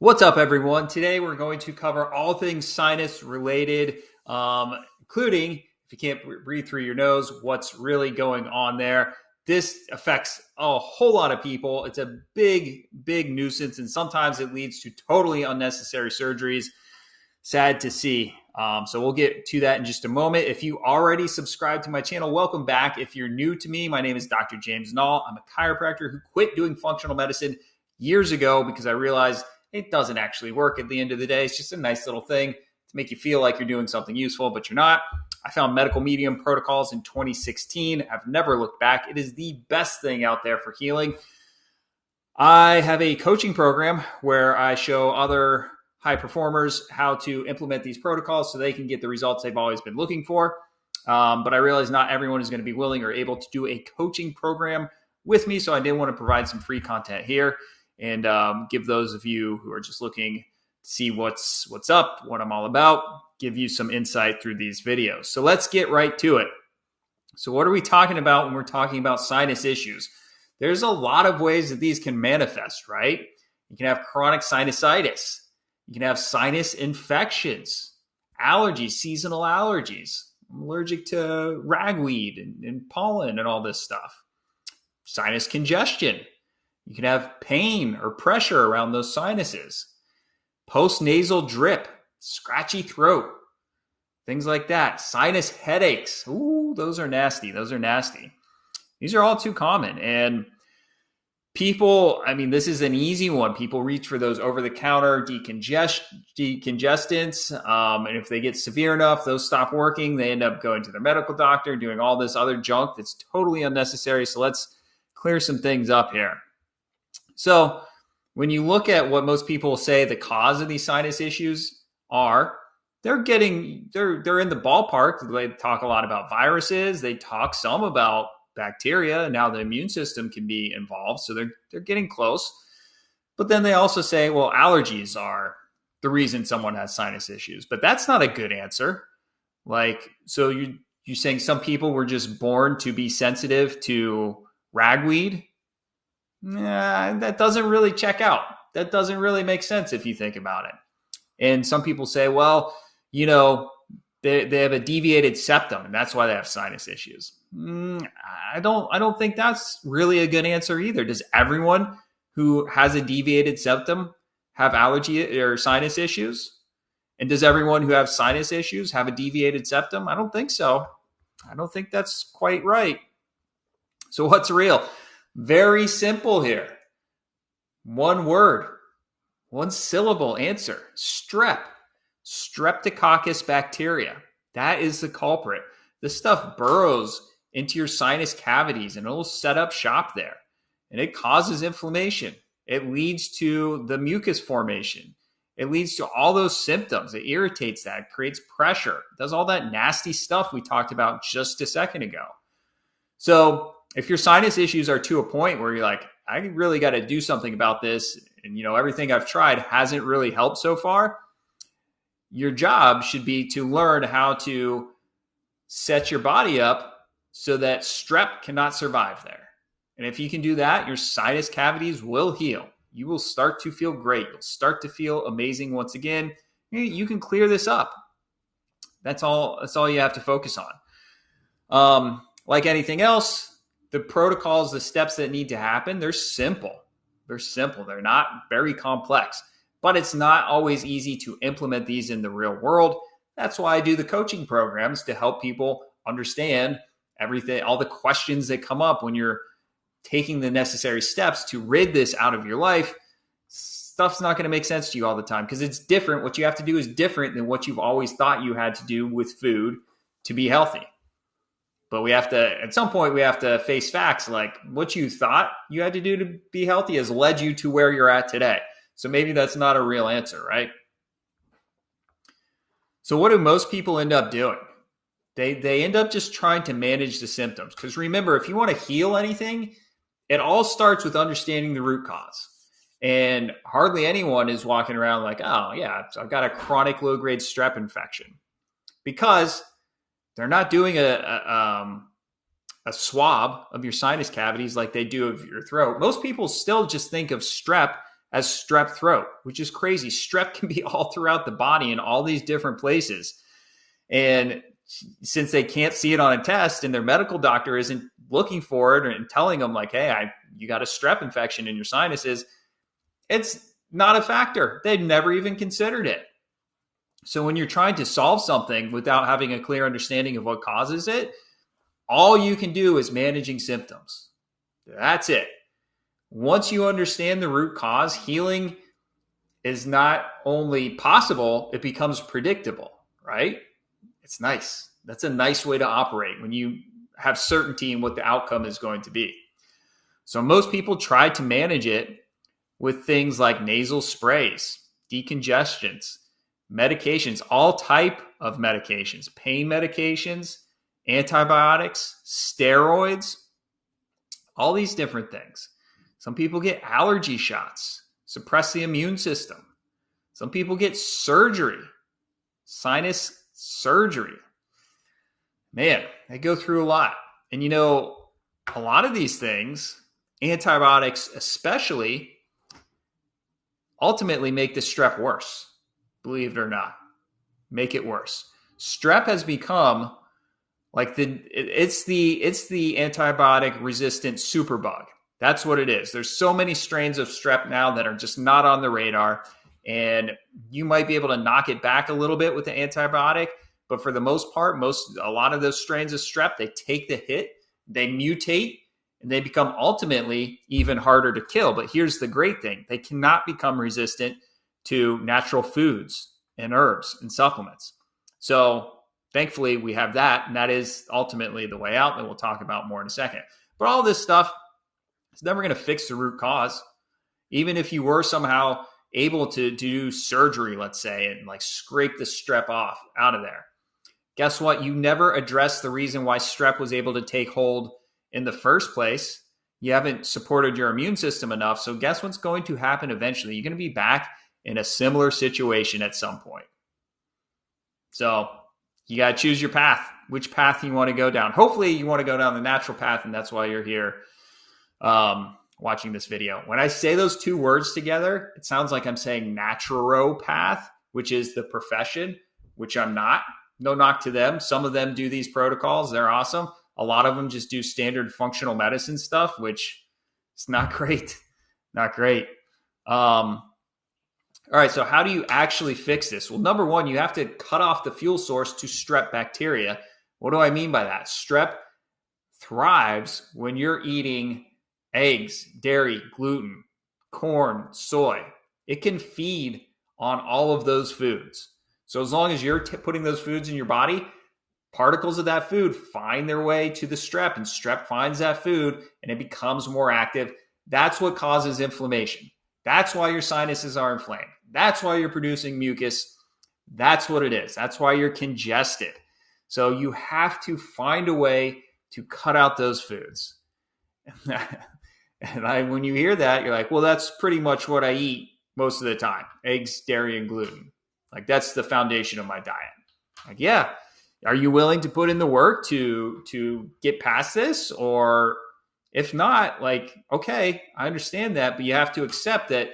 What's up, everyone? Today we're going to cover all things sinus related, including if you can't breathe through your nose, what's really going on there. This affects a whole lot of people. It's a big, big nuisance, and sometimes it leads to totally unnecessary surgeries. Sad to see. So we'll get to that in just a moment. If you already subscribed to my channel, welcome back. If you're new to me, my name is Dr. James Nall. I'm a chiropractor who quit doing functional medicine years ago because I realized it doesn't actually work at the end of the day. It's just a nice little thing to make you feel like you're doing something useful, but you're not. I found medical medium protocols in 2016. I've never looked back. It is the best thing out there for healing. I have a coaching program where I show other high performers how to implement these protocols so they can get the results they've always been looking for. But I realize not everyone is going to be willing or able to do a coaching program with me. So I did want to provide some free content here and give those of you who are just looking to see what's up, what I'm all about, give you some insight through these videos. So let's get right to it. So what are we talking about when we're talking about sinus issues? There's a lot of ways that these can manifest, right? You can have chronic sinusitis. You can have sinus infections, allergies, seasonal allergies. I'm allergic to ragweed and pollen and all this stuff. Sinus congestion. You can have pain or pressure around those sinuses. Postnasal drip, scratchy throat, things like that. Sinus headaches. Ooh, those are nasty. These are all too common. And people, this is an easy one. People reach for those over-the-counter decongestants. And if they get severe enough, those stop working. They end up going to their medical doctor, doing all this other junk that's totally unnecessary. So let's clear some things up here. So when you look at what most people say the cause of these sinus issues are, they're in the ballpark. They talk a lot about viruses. They talk some about bacteria. Now the immune system can be involved. So they're getting close. But then they also say, well, allergies are the reason someone has sinus issues. But that's not a good answer. So you're saying some people were just born to be sensitive to ragweed? Nah, that doesn't really check out. That doesn't really make sense if you think about it. And some people say, well, they have a deviated septum and that's why they have sinus issues. I don't think that's really a good answer either. Does everyone who has a deviated septum have allergy or sinus issues? And does everyone who has sinus issues have a deviated septum? I don't think so. I don't think that's quite right. So what's real? Very simple here. One word, one syllable answer. Strep. Streptococcus bacteria. That is the culprit. This stuff burrows into your sinus cavities and it'll set up shop there. And it causes inflammation. It leads to the mucus formation. It leads to all those symptoms. It irritates that. It creates pressure. It does all that nasty stuff we talked about just a second ago. So if your sinus issues are to a point where you're like, I really got to do something about this, and everything I've tried hasn't really helped so far, your job should be to learn how to set your body up so that strep cannot survive there. And if you can do that, your sinus cavities will heal. You will start to feel great. You'll start to feel amazing once again. You can clear this up. That's all you have to focus on. Like anything else, the protocols, the steps that need to happen, they're simple. They're not very complex, but it's not always easy to implement these in the real world. That's why I do the coaching programs to help people understand everything, all the questions that come up when you're taking the necessary steps to rid this out of your life. Stuff's not going to make sense to you all the time because it's different. What you have to do is different than what you've always thought you had to do with food to be healthy. But at some point, we have to face facts like what you thought you had to do to be healthy has led you to where you're at today. So maybe that's not a real answer, right? So what do most people end up doing? They end up just trying to manage the symptoms. Because remember, if you want to heal anything, it all starts with understanding the root cause. And hardly anyone is walking around like, oh, yeah, I've got a chronic low-grade strep infection. Because they're not doing a swab of your sinus cavities like they do of your throat. Most people still just think of strep as strep throat, which is crazy. Strep can be all throughout the body in all these different places. And since they can't see it on a test and their medical doctor isn't looking for it and telling them like, hey, you got a strep infection in your sinuses, it's not a factor. They've never even considered it. So when you're trying to solve something without having a clear understanding of what causes it, all you can do is managing symptoms. That's it. Once you understand the root cause, healing is not only possible, it becomes predictable, right? It's nice. That's a nice way to operate when you have certainty in what the outcome is going to be. So most people try to manage it with things like nasal sprays, decongestants, medications, all type of medications, pain medications, antibiotics, steroids, all these different things. Some people get allergy shots, suppress the immune system. Some people get surgery, sinus surgery. Man, they go through a lot. And you know, a lot of these things, antibiotics especially, ultimately make the strep worse. Believe it or not, make it worse. Strep has become like it's the antibiotic resistant superbug. That's what it is. There's so many strains of strep now that are just not on the radar, and you might be able to knock it back a little bit with the antibiotic, but for the most part, a lot of those strains of strep, they take the hit, they mutate, and they become ultimately even harder to kill. But here's the great thing. They cannot become resistant to natural foods and herbs and supplements. So thankfully we have that, and that is ultimately the way out that we'll talk about more in a second. But all this stuff is never going to fix the root cause. Even if you were somehow able to do surgery, let's say, and like scrape the strep off out of there, guess what? You never addressed the reason why strep was able to take hold in the first place. You haven't supported your immune system enough. So guess what's going to happen eventually? You're going to be back in a similar situation at some point. So you got to choose your path, which path you want to go down. Hopefully you want to go down the natural path, and that's why you're here watching this video. When I say those two words together, it sounds like I'm saying naturopath, which is the profession, which I'm not. No knock to them. Some of them do these protocols. They're awesome. A lot of them just do standard functional medicine stuff, which is not great. Not great. All right, so how do you actually fix this? Well, number one, you have to cut off the fuel source to strep bacteria. What do I mean by that? Strep thrives when you're eating eggs, dairy, gluten, corn, soy. It can feed on all of those foods. So as long as you're putting those foods in your body, particles of that food find their way to the strep, and strep finds that food and it becomes more active. That's what causes inflammation. That's why your sinuses are inflamed. That's why you're producing mucus. That's what it is. That's why you're congested. So you have to find a way to cut out those foods. And when you hear that, you're like, well, that's pretty much what I eat most of the time. Eggs, dairy, and gluten. Like, that's the foundation of my diet. Like, yeah. Are you willing to put in the work to get past this? Or if not, like, okay, I understand that, but you have to accept that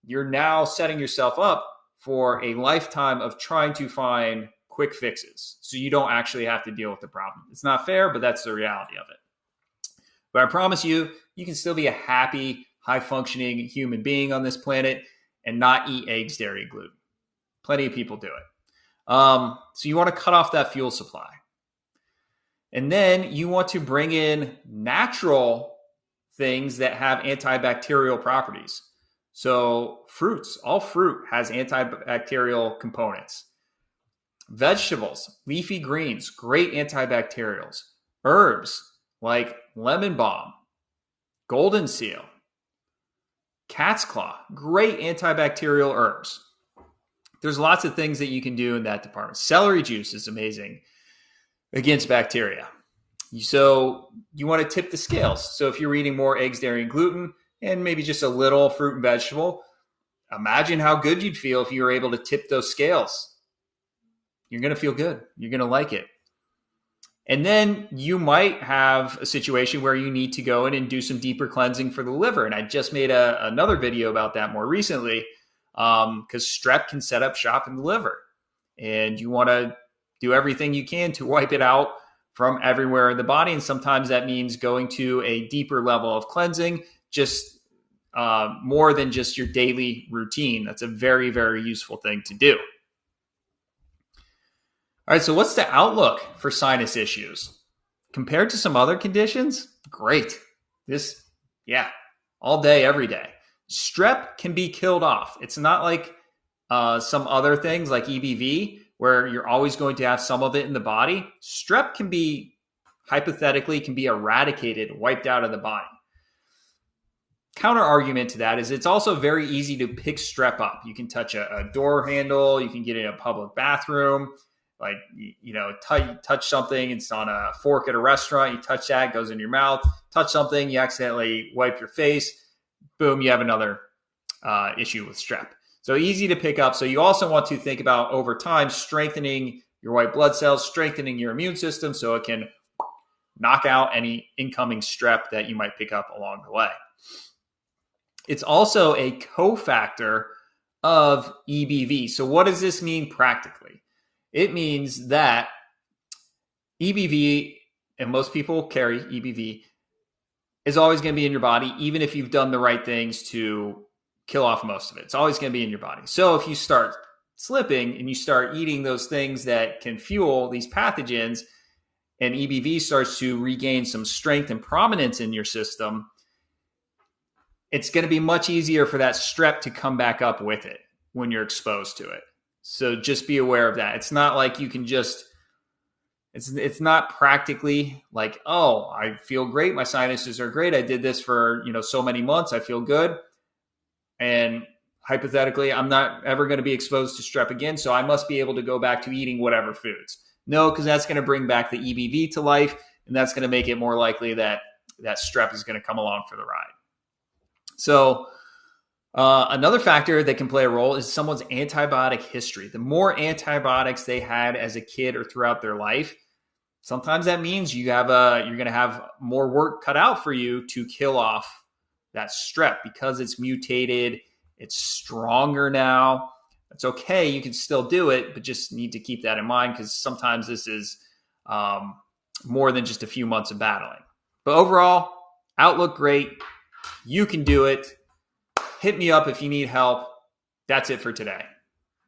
you're now setting yourself up for a lifetime of trying to find quick fixes so you don't actually have to deal with the problem. It's not fair, but that's the reality of it. But I promise you, you can still be a happy, high-functioning human being on this planet and not eat eggs, dairy, gluten. Plenty of people do it. So you want to cut off that fuel supply. And then you want to bring in natural things that have antibacterial properties. So fruits, all fruit has antibacterial components. Vegetables, leafy greens, great antibacterials. Herbs like lemon balm, golden seal, cat's claw, great antibacterial herbs. There's lots of things that you can do in that department. Celery juice is amazing against bacteria. So you want to tip the scales. So if you're eating more eggs, dairy, and gluten, and maybe just a little fruit and vegetable, imagine how good you'd feel if you were able to tip those scales. You're going to feel good. You're going to like it. And then you might have a situation where you need to go in and do some deeper cleansing for the liver. And I just made another video about that more recently, because strep can set up shop in the liver. And you want to do everything you can to wipe it out from everywhere in the body. And sometimes that means going to a deeper level of cleansing, just more than just your daily routine. That's a very, very useful thing to do. All right, so what's the outlook for sinus issues? Compared to some other conditions, great. All day, every day. Strep can be killed off. It's not like some other things like EBV, where you're always going to have some of it in the body. Strep can be, hypothetically, can be eradicated, wiped out of the body. Counter argument to that is it's also very easy to pick strep up. You can touch a door handle. You can get in a public bathroom. Like, touch something, it's on a fork at a restaurant, you touch that, it goes in your mouth. Touch something, you accidentally wipe your face, boom, you have another issue with strep. So easy to pick up. So you also want to think about, over time, strengthening your white blood cells, strengthening your immune system so it can knock out any incoming strep that you might pick up along the way. It's also a cofactor of EBV. So what does this mean practically? It means that EBV, and most people carry EBV, is always going to be in your body, even if you've done the right things to kill off most of it. It's always going to be in your body. So if you start slipping and you start eating those things that can fuel these pathogens, and EBV starts to regain some strength and prominence in your system, it's going to be much easier for that strep to come back up with it when you're exposed to it. So just be aware of that. It's not like you can just, it's not practically like, oh, I feel great. My sinuses are great. I did this for, so many months. I feel good. And hypothetically, I'm not ever going to be exposed to strep again. So I must be able to go back to eating whatever foods. No, because that's going to bring back the EBV to life. And that's going to make it more likely that that strep is going to come along for the ride. So another factor that can play a role is someone's antibiotic history. The more antibiotics they had as a kid or throughout their life, sometimes that means you're going to have more work cut out for you to kill off that strep because it's mutated. It's stronger now. It's okay. You can still do it, but just need to keep that in mind because sometimes this is more than just a few months of battling. But overall, outlook great. You can do it. Hit me up if you need help. That's it for today.